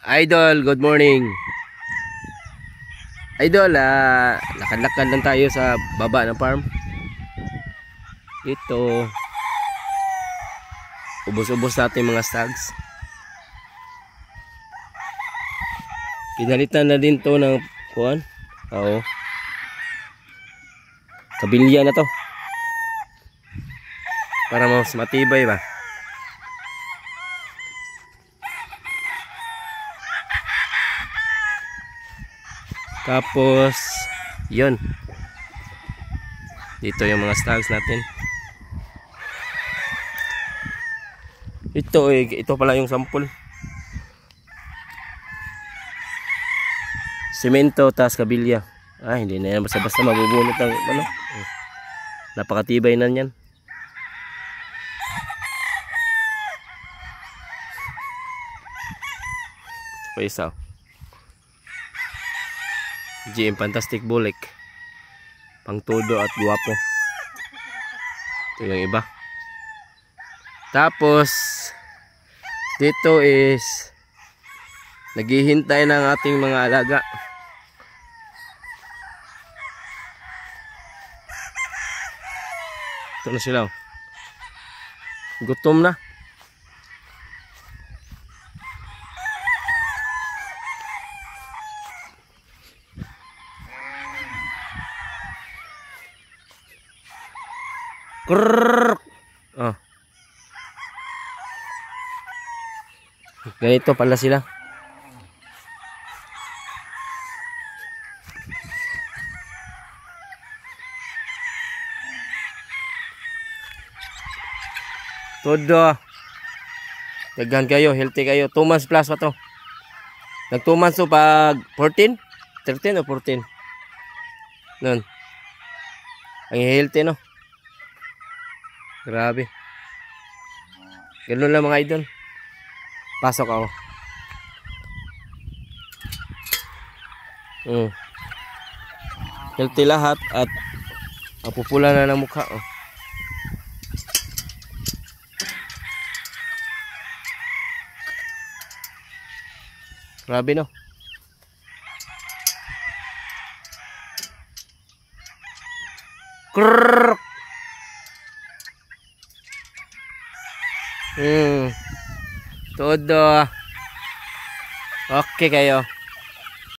Idol, good morning. Idol, lakad-lakad lang tayo sa baba ng farm. Ito, ubos-ubos natin mga stags. Pinalitan na din to ng kuwan. Oo. Kabilya na to. Para mas matibay ba. Tapos, yun. Dito yung mga stags natin. Ito pala yung sample. Semento tas kabilya. Hindi na yan basta-basta mabubunot ng ano. Napakatibay na yan. Pa isa. GM Fantastic Bulik, pang todo at guwapo. Ito yung iba. Tapos dito is naghihintay ng ating mga alaga. Ito na sila. Gutom na. Krrrr. Ganito pala sila. Todo. Daghan kayo, healthy kayo. 2 months plus pa to. Nag 2 months to pag 14? 13 o 14? Nun. Ang healthy no. Grabe. Ganun lang mga idol. Pasok ako. Healthy lahat at mapupula na ng mukha. Grabe no. Krrrr. Todo. Okay kayo.